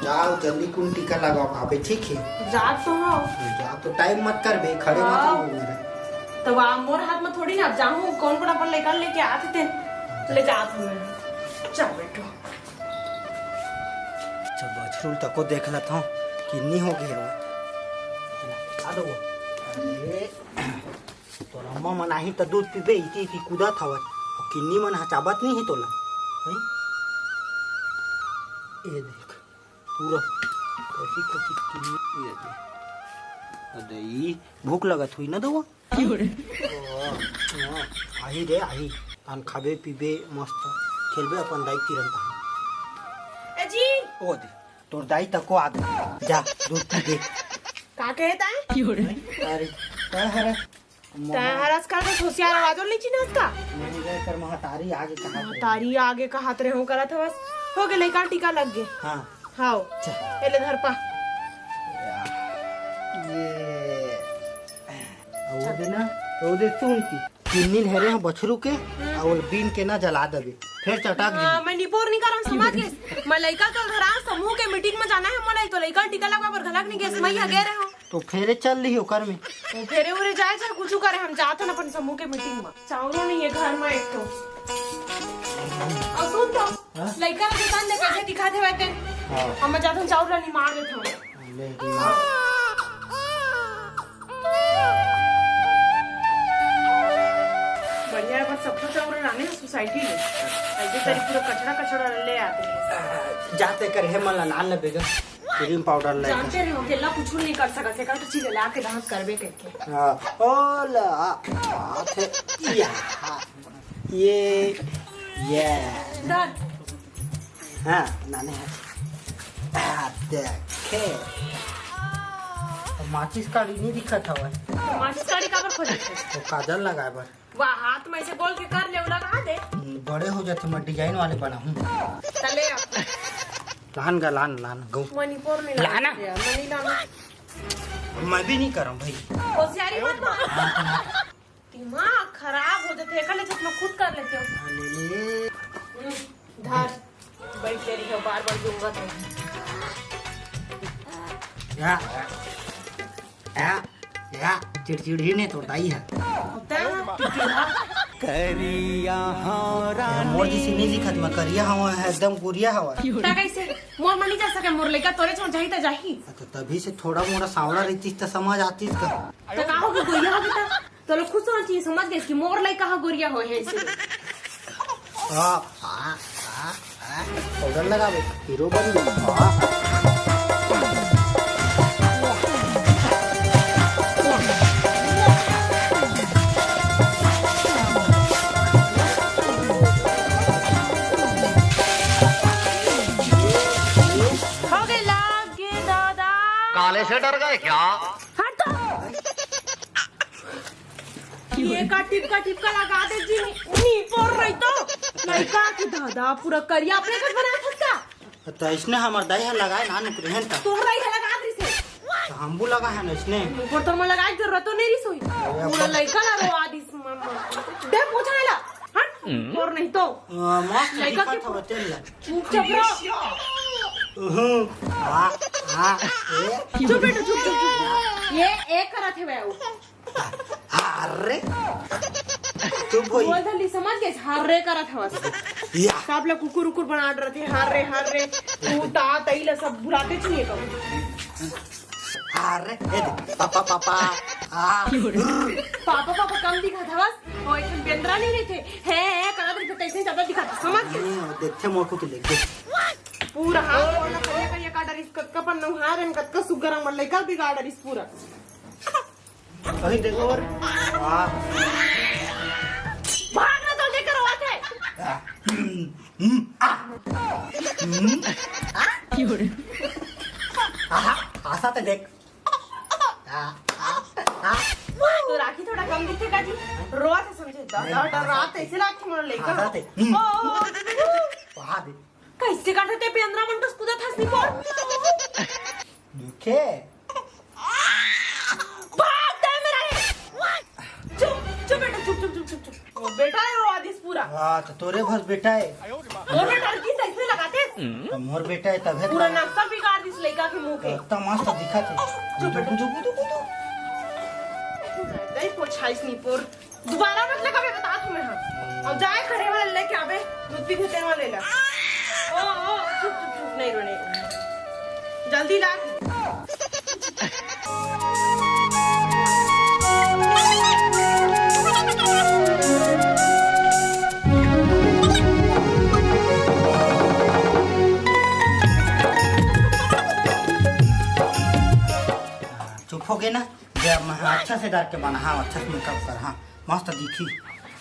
जाओ जल्दी कौन टीका लगाओ वहाँ पे, ठीक है? जा तो हो, जा तो टाइम मत कर बे, खड़े मत रहो मेरा। तो वहाँ मोर हाथ में थोड़ी ना जाऊँ, कौन कौन अपन लेकर लेके आते थे, ले जात हूँ मैं। चल बेटो, अच्छा बछरू तक को देख लेता हूँ किन्नी हो गई है। अरे तो अम्मा मनाही तो दूध पीबे इति कूदा था किन्नी मन हचाबत नहीं है तोला। ये देख पूरा कथी कथी किन्नी, ये देख अरे भूख लगत हुई ना दवा आई रे आई पान खाबे पीबे मस्त खेलबे अपन दाई तिरंता ए जी ओ दे तोर दाई तक को आ गई, जा दूध पी दे। का कहता है? अरे काय हरे हरस का तो होशियार आवाज और लीची ना उसका नहीं गए कर महतारी आगे कहा तारी आगे का हाथ रे हो करा था, बस हो गए लइका टीका लग गए। हां हाओ पहले धर पा ये वो देना वो दे सुन की किन्नी हेरे हैं बछरू के और बीन के ना जला देबे फिर चटाक दी। मैं निपोर नहीं करम समझ गए, मैं लइका तो धरा समूह के मीटिंग में जाना है, मलाई तो लइका टीका लगा पर घलक नहीं गए मैं गे रहे हो तो फेरे चल रही हो कर में तो फेरे उरे जाए चाहे कुछ करे, हम जाते ना अपन समूह के मीटिंग में। चावलो नहीं है घर में एक तो और सुन तो लइका के दुकान दे कैसे दिखाते बैठे हम जाते हम चावल नहीं मार देते हम ले दी बढ़िया है, बस सबको चावल लाने सोसाइटी में ऐसे तरी पूरा कचरा कचरा ले आते हैं। जाते कर हे मन लाल न बेगा क्रीम पाउडर ले जानते रहो अकेला कुछ नहीं कर सकते, का तो चीज ला के दांत करबे करके। हां ओला आथे या ये डर हाँ नाने देखे माचिस का नहीं दिखा था वह माचिस काड़ी का पर खोजे तो काजल लगाए बर वाह हाथ में से बोल के कर ले लगा दे बड़े हो जाते मैं डिजाइन वाले बना हूँ चले लान गा लान लान गौ मणिपुर नहीं लाना मनी लाना मैं भी नहीं कर भाई होशियारी मत मार, दिमाग खराब हो जाते है, कल मैं खुद कर लेते हो। धर बैठ ले रही हो, बार बार दूंगा तो या चिड़चिड़ी ने तोड़ाई है करिया मोर जैसी नहीं दिखत मैं करिया हवा है एकदम गुरिया हवा कैसे मोर मनी जा सके, मोर लेका तोरे चो जाही त जाही तो तभी से थोड़ा मोड़ा सांवला रहती तो समझ आती का तो का हो गोरिया हो बेटा, तो लोग खुद समझ समझ गए कि मोर लेका हा गोरिया हो है इसे पाउडर लगावे हीरो बन गया। काले से डर गए क्या? हट ये का टिपका लगा दे जी नहीं पोर रही तो लड़का की दादा पूरा करिया अपने घर बनाया था तो इसने हमारे दाई है लगाए ना नुकरे हैं तोहरा ही लगा दी से तो हम भी लगा है ना इसने ऊपर तो मैं लगाई जरूरत तो नहीं सोई पूरा लड़का लगा आदि दे पूछा ला हट और नहीं तो मस्त लड़का दिखा के था चल चुप रहो चुप बेटा चुप ये एक करा थे वे अरे चुप होई बोल जल्दी समझ गए हर्रे करा था बस या सब लोग कुकुर उकुर बना रहे थे हर्रे तू ता तईला सब बुलाते चाहिए कब अरे ए पापा पापा पापा कम दिखा था बस वो एक बेंद्रा नहीं रहे थे है करा तो कैसे ज्यादा दिखाता समझ गए देखते मोर को तो देख दे पूरा हां बोला करिया का डर इस कत पण न हार एन कत सुगरम मन लेकर बिगाड़ इस पूरा अरे देखो और वाह भागना तो लेकर आते है आसा तो देख तो राखी थोड़ा कम दिखे का जी रोआ से समझे दादा रात ऐसे लाके मन लेकर वहां दे कैसे काटते ते बेंद्रा मन तो स्कूदा था नहीं पर देखे भाग दे मेरा ये चुप बेटा चुप बेटा है वो आदिस पूरा हां तो तोरे भस बेटा है और बेटा की कैसे लगाते तो मोर बेटा है तब है पूरा नक्शा बिगाड़ दिस लड़का के मुंह के। इतना मस्त दिखा थे नहीं पोछाइस नहीं पोर दोबारा मत लगा मैं बता तुम्हें। हाँ अब जाए खड़े वाले लेके आवे दूध भी घेते वाले ले ला। ओ चुप चुप चुप नहीं रोने जल्दी ला। चुप हो गए ना जब अच्छा से डाल के बना। हाँ अच्छा से मेकअप कर। हाँ मस्त दिखी।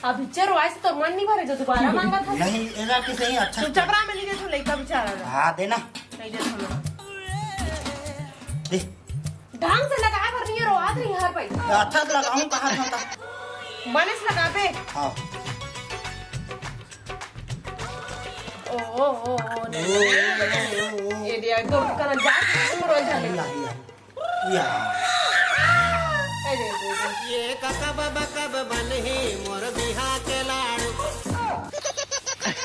अब पिक्चर वाइस तो मन नहीं भरे जो दोबारा मांगा था। नहीं ऐसा कि सही अच्छा चुप चपरा में नहीं दे तो लड़का बेचारा। हाँ देना नहीं दे तो दे ढंग से लगाया कर रही है रोआत रही हर भाई। अच्छा से लगाऊं कहाँ था बने से लगा पे। हाँ ओ ये दिया तो करना जा रोज जाने या ये कब कब बनही मोर बिहा के लाड़।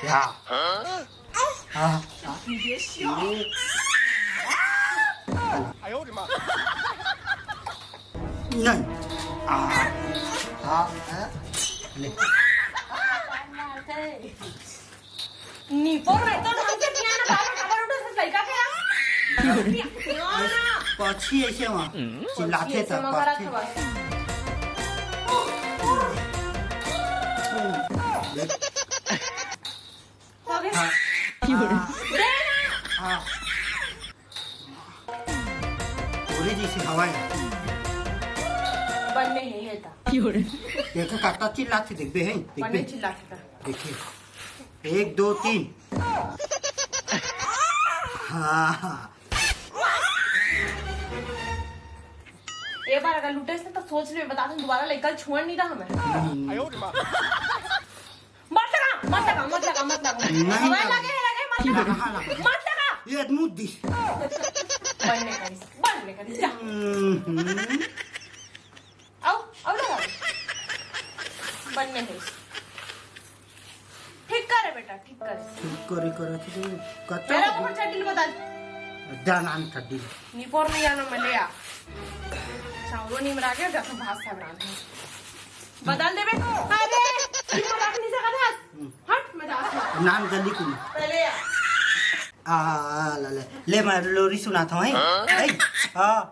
या हाँ नहीं हाँ ले नीपोर में तो ढंग से पिया ना बाबा खबर उठा से लड़का के ना पक्षी ऐसे वहाँ चिल्लाते थे पक्षी हाँ पूरी जैसी हवाएं बनने नहीं है था देखो काटा चिल्लाते देख बे हैं बनने चिल्लाते था। देखिए 1 2 3 हाँ एक बार अगर लूटे से तो सोच ले बता दूं दोबारा लेकर छोड़ नहीं था हमें। मत लगा नहीं हवाएं लगे मत लगा ये मुद्दी बनने का जा आओ लगा बनने है ठीक करे बेटा ठीक करे करे कच्चा मेरा ऊपर चड्डी बदल दानान चड्डी नीपोर नहीं जाना मैं ले आ चावलो नहीं मरा गया जैसे भात सा बना बदल देबे। अरे नीपोर रख नहीं सकता हट मैं जा नाम जल्दी कुल पहले ले मैं लोरी सुनाता हूँ हाँ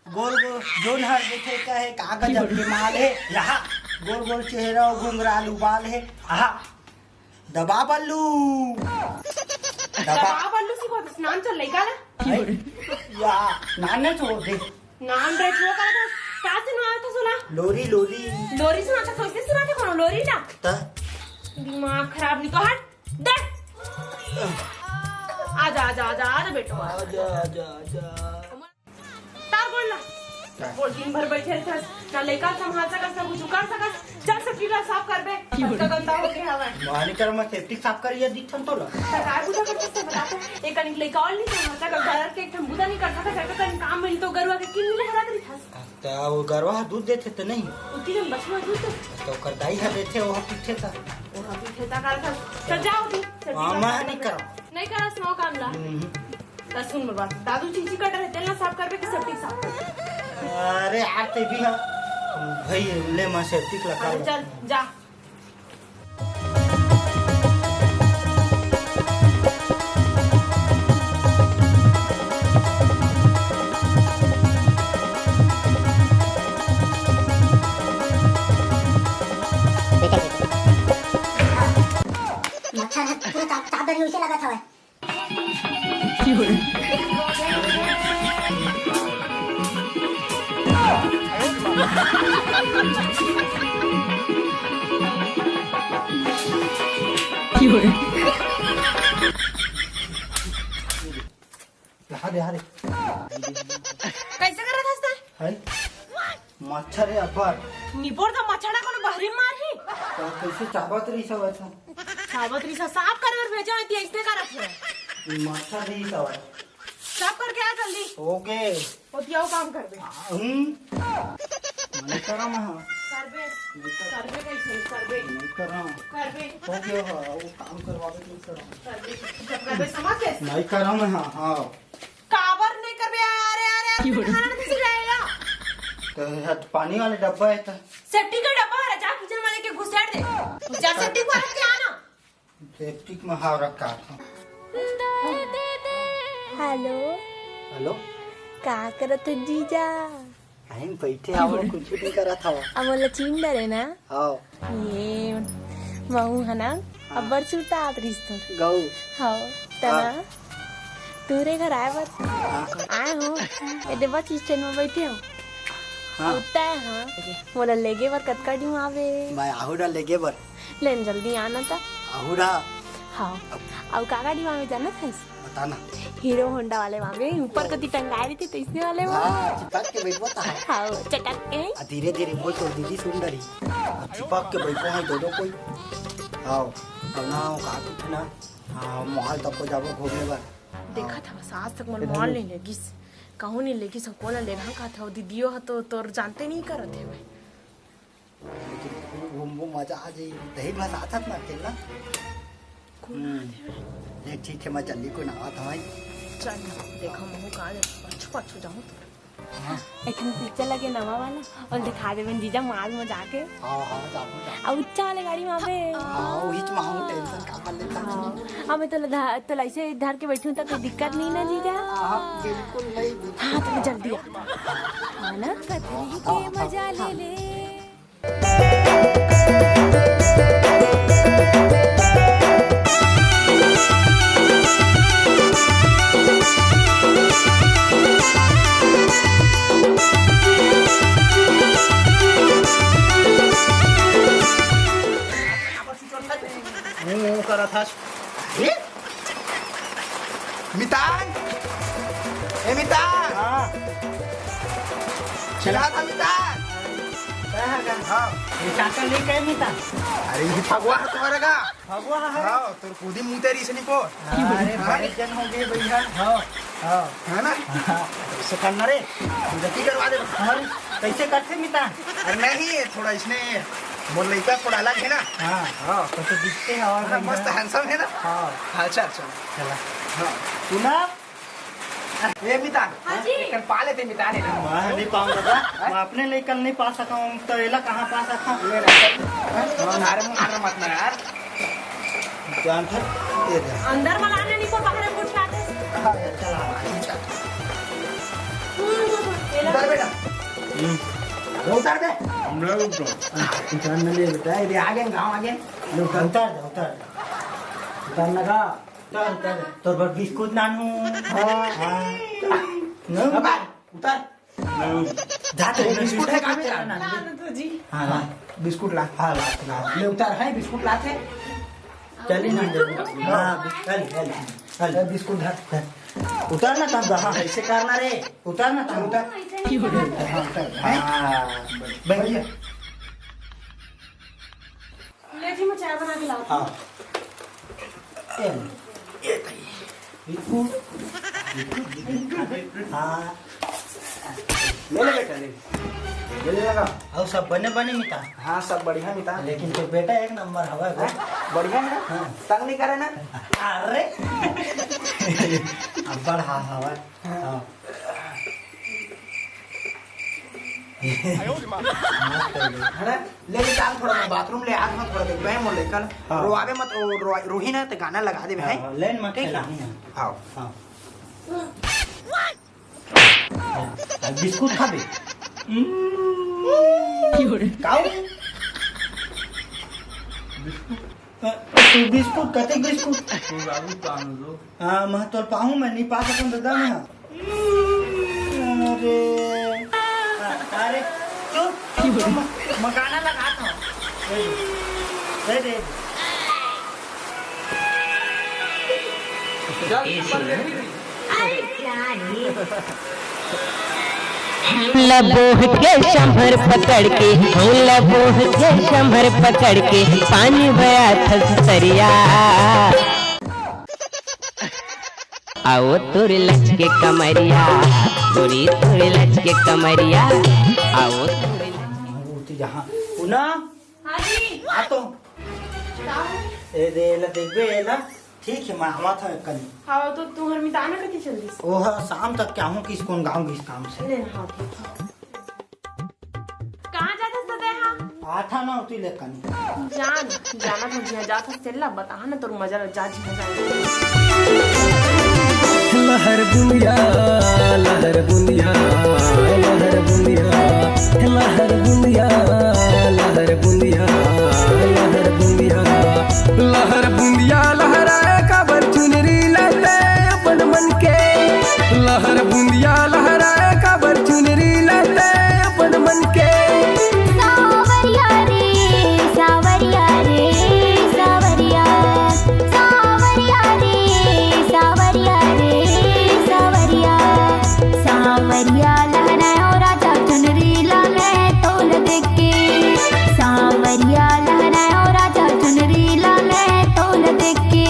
गोल गोल जोन हर देखे का है कागज के माल है यहाँ गोल गोल चेहरा घुंघरालू बाल है हाँ दबा बल्लू बल्लू सी बहुत नाम चल रही का या नाने छोड़ दे नाम रेट वो करा था क्या सुना था सुना लोरी सुना था सोचते सुना था कौन लोरी ना दिमाग खराब नहीं तो हट दे आजा बेटो आजा तार बोल ला बोल दिन भर बैठे थे ना लेकर संभाल सकत सब कुछ कर सकत चल सब्जी का साफ कर बे का गंदा हो गया हवा मानी कर मैं सेफ्टी साफ कर ये दिखन तो ला सरकार बुझा करते से बताते एक कनिक लेकर और नहीं संभाल सकत घर के एक बुदा नहीं करता था घर का काम में तो गरुआ के किन ले हरा करी था तो वो गरवा दूध देते तो नहीं उतनी जन बचवा दूध तो कर दाई है देते वो पीछे था और पीछे तक कर चल जाओ दी मैं नहीं करा नहीं करा स्नो काम ला सुन मेरी बात दादू चीची कटर है तेल ना साफ कर बे कि सेफ्टी साफ कर अरे आते भी है भाई ले मैं सेफ्टी लगा चल जा मच्छर है पूरा चादर नीचे लगा था हरे कैसे कर रहा था है मच्छर है अपर निपोर तो मच्छर को बहरी मार ही तो कैसे चाबत रही सब ऐसा सावत्री सा साफ कर भेजा है इसने का रखे मच्छर रही सब साफ करके आ जल्दी ओके होतियाओ काम कर बे मैंने करा मैं कर करबे करबे कैसे करबे नहीं कर रहा हूँ करबे हो गया हाँ, वो काम करवावे नहीं कर रहा हूँ करबे जब करबे समझ ले नहीं कर रहा हूँ मैं हाँ हाँ काबर नहीं करबे अरे अरे खाना नहीं कैसे जाएगा तो यार पानी वाले डब्बा है तो सेफ्टी का डब्बा है जा किचन में लेके घुसेड़ दे जा सेफ्टी को रख के आना सेफ्टी में हाव रखा था हेलो हेलो का करत है जीजा हम बैठे आओ कुछ नहीं करा था अमोला चीन डरे ना आओ ये महू है ना अब बड़ छूटा आप रिश्तों गौ हाँ तना तूरे घर आए बस आए हो ये बस स्टैंड में बैठे हो हाँ उतना है हाँ मोला लेगे बर कतका डी आवे मैं आहुरा लेगे बर लेन जल्दी आना था आहुरा हाँ अब काका डी में जाना था बताना हीरो होंडा वाले वहाँ पे ऊपर कति टंगाए रही थी तो इसने वाले हाँ वहाँ चिपक के बैठो था हाँ चटक के धीरे धीरे बोल तो दीदी सुंदरी चिपक के बैठो है दोनों कोई आओ अब ना का कुछ ना हाँ मॉल तक को जाओ घूमने बार देखा था बस आज तक मन मान नहीं लेगी कहूँ नहीं लेगी सबको ना लेना का था दीदियो है तो तोर जानते नहीं करत है लेकिन घूमो मजा आ जाए दही भात आता ना खेलना नहीं ठीक है मैं जल्दी को नहा था भाई चल देखो महू का अच्छो अच्छो जाऊँ एक पिक्चर लगे नवा वाला और दिखा दे जीजा माल में जाके हाँ हाँ जाओ अब उच्चा वाले गाड़ी में पे हाँ वही तो माहू टेंशन का कर लेता हाँ मैं तो ऐसे धर के बैठी हूँ तो कोई दिक्कत नहीं ना जीजा हाँ बिल्कुल नहीं हाँ तो जल्दी आ ना कतरी के मजा ले ले करा था मितान ए मितान हाँ चला था मितान हाँ चाचा ले गए मिता अरे ये फगवा है तुम्हारा का भगवा है हाँ तो कूदी मुँह तेरी से निको अरे बड़े जन हो गए भैया हाँ हाँ है ना ऐसे करना रे गति करवा दे अरे कैसे करते मिता अरे नहीं थोड़ा इसने मोर लड़का थोड़ा अलग है ना हाँ हाँ तो दिखते हैं और मस्त हैंडसम है ना हाँ अच्छा अच्छा चला हाँ सुना ये मितान एक पा लेते मितान है ना मैं नहीं पाऊंगा मैं अपने लेकर नहीं पा सका हूँ तो एला कहाँ पा सका नारे मुँह मारना मत ना यार जान था दे दे अंदर मलाने नहीं को बाहर पूछ लाते उधर बेटा उधर बे हम लोग तो इंसान ने ले बेटा ये आगे गाँव आगे उतर जा उतर लगा उतर तो बस बिस्कुट नानू हाँ नहीं उतर जाते बिस्कुट है कहाँ पे तो जी हाँ ला बिस्कुट ला हाँ ला ले उतर है बिस्कुट लाते चली ना हाँ चल बिस्कुट धर उतर ना तब हाँ ऐसे करना रे उतर ना तब उतर हाँ भैया ले जी मैं चाय बना के लाऊं हाँ हाँ ले ले बेटा ले ले लगा और सब बने बने मिता हाँ सब बढ़िया मिता लेकिन तो बेटा एक नंबर हवा है बढ़िया है ना तंग नहीं करे ना अरे अब बढ़ा हवा हाँ है ना ले ले चाल थोड़ा मैं बाथरूम ले आज मत थोड़ा देख मैं मोर लेकर हाँ। रोआवे मत रोही ना तो गाना लगा दे भाई लेन मत ठीक है खेला आओ हाँ बिस्कुट खाबे काऊ बिस्कुट कते बिस्कुट हाँ मैं तो पाऊँ मैं नहीं पा सकूँ दादा मैं अरे अरे मकाना लगा था दे दे लबोह के शंभर पकड़ के लबोह के शंभर पकड़ के पानी बया थसरिया आओ तोरे लच के कमरिया तोरी तोरे लच के कमरिया आओ जहाँ मुन्ना हाँ जी आ तो क्या है? ए दे ला देखबे एला ठीक है मैं आवा था कल हाँ तो तू घर में ताना कती चल रही ओह शाम तक क्या हूँ किस कौन गाँव किस काम से ले हाँ ठीक है। कहाँ जाता सदा यहाँ आठा ना होती ले कनी जाना था जिया जाता चल बता ना तोर मजा जा जी लहर बुनिया लहर बुनिया लहर बुनिया लहर बुनिया लहर बुनिया लहर बुनिया लहर बुनिया लहराए काबर चुनरी लाते अपन मन के लहर बुनिया लहराए काबर चुनरी लाते अपन मन के सावरिया रे सावरिया रे सावरिया सावरिया रे सावरिया रे सावरिया सावरिया लहराए और राजा चुनरी लाले तोल देख के सावरिया लहराए और राजा चुनरी लाले तोल देख के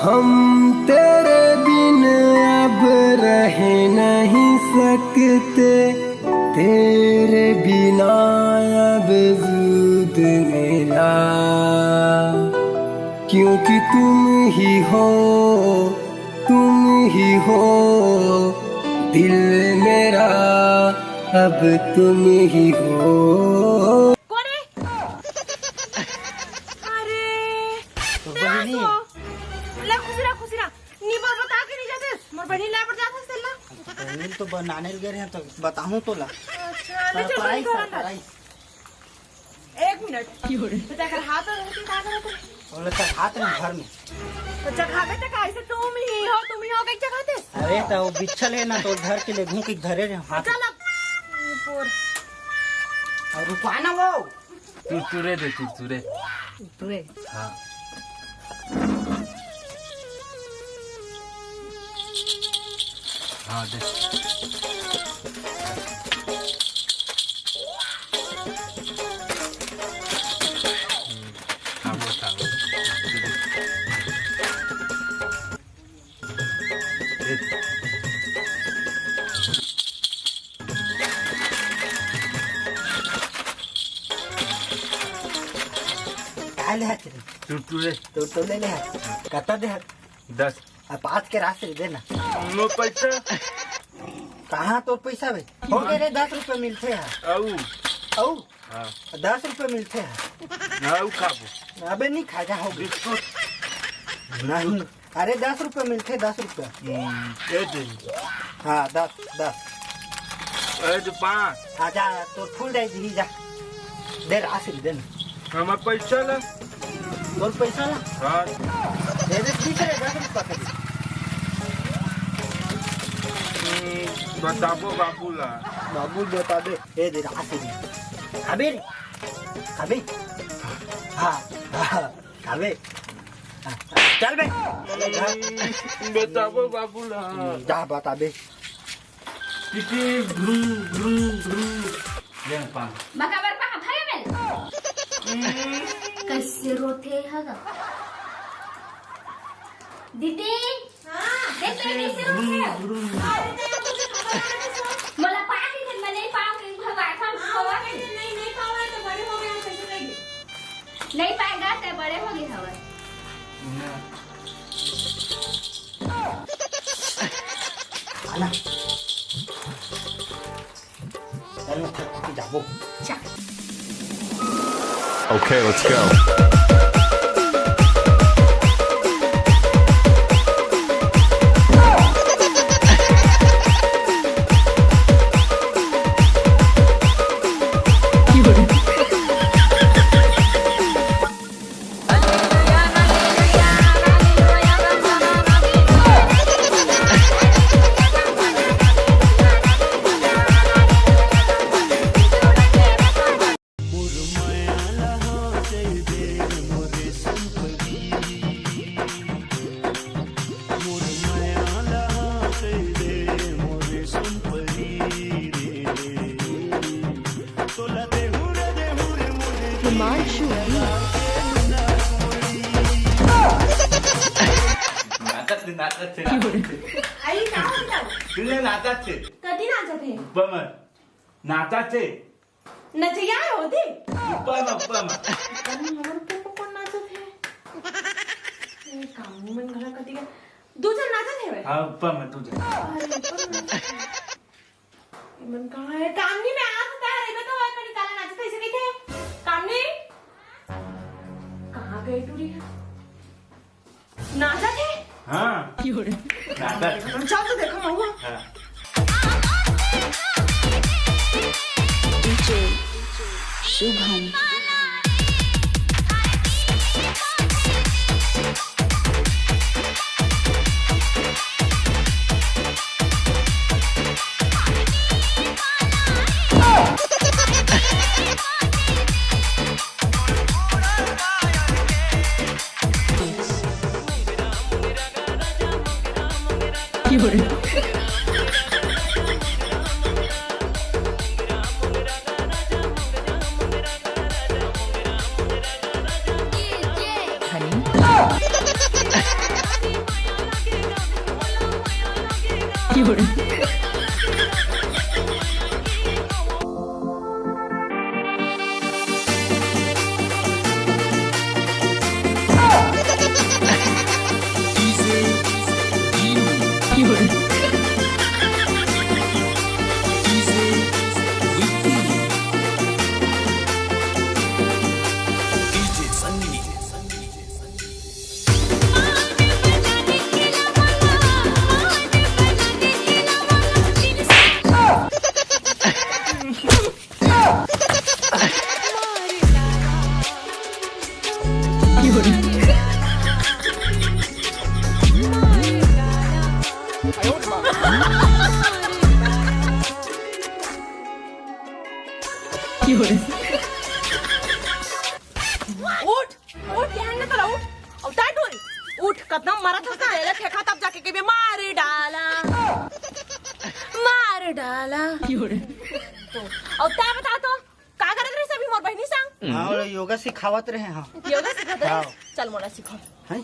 हम तेरे बिन अब रह नहीं सकते तेरे बिना अब वजूद मेरा क्योंकि तुम ही हो दिल मेरा अब तुम ही हो कौन है अरे तो बहिनी ले खुशी नीबर बता के नहीं जाते मोर बहनी ला पर जाता चल बहिनी तो बनाने गए हैं तो बताऊँ तो ला अच्छा ले चल सरप्राइज घर अंदर। सरप्राइज एक मिनट तो तेरा हाथ और होती का करत बोले तो हाथ में घर में तो जगह पे कैसे तुम ही हो कई जगह ते अरे तो वो बिछल है ना तो घर के लिए घूम के धरे रहे हाथ चल अब ऊपर और रुपा ना वो तुरे दे तुरे तुरे हाँ हाँ दे काय ले हाथ तुरे तो ले ले कता दे 10 अब 5 के रास्ते दे ना नो पैसा कहाँ तो पैसा भाई हो गए रे 10 रुपए मिलते हैं औ औ हाँ 10 रुपए मिलते हैं औ खाबो अबे नहीं खा जा हो बिस्कुट नहीं अरे 10 रुपए मिलते 10 रुपए ये दे हाँ 10 ए दे 5 आजा तो फूल दे दी जा दे राशि दे ना हमार पैसा ला और पैसा ला हाँ दे दे ठीक है 10 रुपए का दे। बताबो बाबू ला बाबू बता दे दे दे राशि दे अबे अबे हाँ अबे चल बे बताबो बाबू ला जा बता बे किती भ्रू भ्रू भ्रू ले पा बकाबर पा भाई में कैसे रोते हगा दीदी देख मेरे कैसे रोते मोला पानी है मैं नहीं पाऊंगी भगवान हवा नहीं पाऊंगा तो बड़े हो गए कैसे रहेंगे नहीं पाएगा तो बड़े हो गए हवा आना चल मैं थक के जाबो Okay, let's go. हिमांशु नाचत आई का होता तुले नाचत कधी नाचत हे पम नाचाचे नचिया होते पम हमर कोण नाचत हे काम मन घरा कधी काय दुजन नाचत हे हा पम तुझे मन काय कामनी में आज तयार है तो वाय कधी काला नाचत पैसे किथे कामनी कहां गई टूरी नाचत है हां नाचत चल तो देखो महुआ हां डीजे शुभम उठ उठ ध्यान न करा उठ अब टाइट हो उठ कदम मारा था का ले फेंका तब जाके के मार डाला तो अब ता बता तो का करत रहे सभी मोर बहनी संग हां योगा सिखावत रहे हां योगा सिखात रहे चल मोला सिखा हैं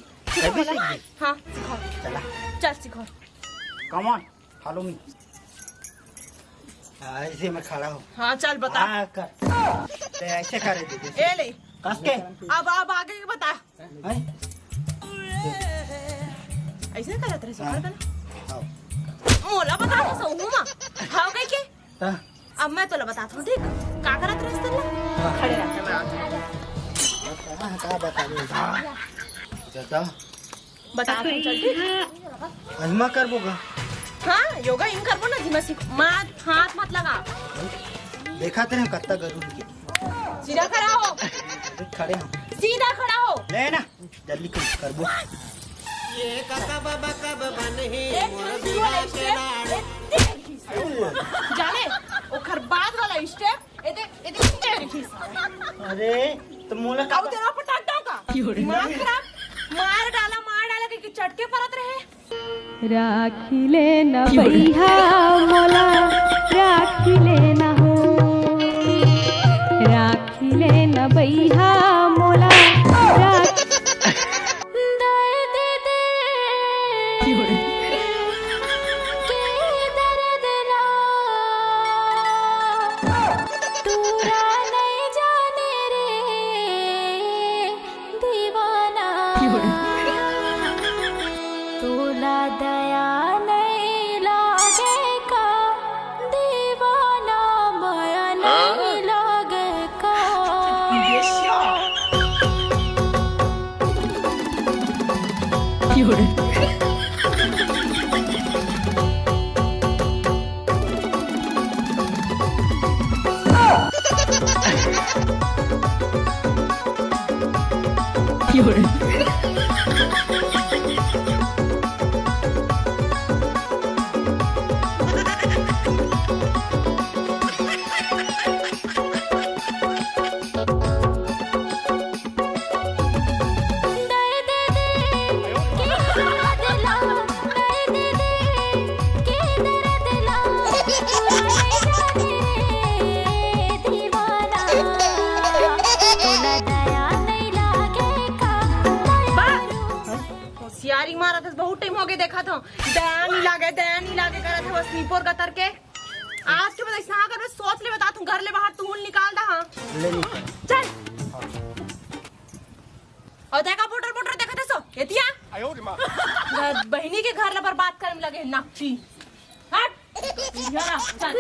अभी सीख गई हां सिखा चला चल सिखा कम ऑन फॉलो मी ऐसे मैं खड़ा हूं हां चल बता हां कर ते ऐसे करे दे ए ले कस के अब आगे के बता हैं ऐसे करत रहे सिखा कर हां मोला बता तो सहू मा हां कह के ता अब मैं तोला बताता हूं ठीक का करत रहे तल्ला खड़े रहते मैं का बता दे जता बता तू चल ठीक महिमा करबोगा हाँ योगा इन करबो ना जिमा सीख मत हाथ मत लगा देखा तेरे कत्ता गरुड़ के सीधा खड़ा हो खड़े हम सीधा खड़ा हो ले ना जल्दी करबो ये कब कब बनही मोर एक बिहा वाला के लाड़ स्टेप जाने ओखर बाद वाला स्टेप एते तेरे खीस अरे तो मोला का काऊ तेरा पटाटा का दिमाग खराब मार डाला के चटके परत रहे राखिले न भैया मोला राखिले न हो राखिले न भैया मोला बस बहुत टाइम हो गए देखा था दया नहीं लागे करा था बस नीपोर कतर के आज के बाद ऐसा कर बस सोच ले बता तू घर ले बाहर तू निकाल दा हां चल और देखा मोटर देखा था सो एतिया घर बहनी के घर ला बर्बाद करे में लगे नक्ची हट यारा चल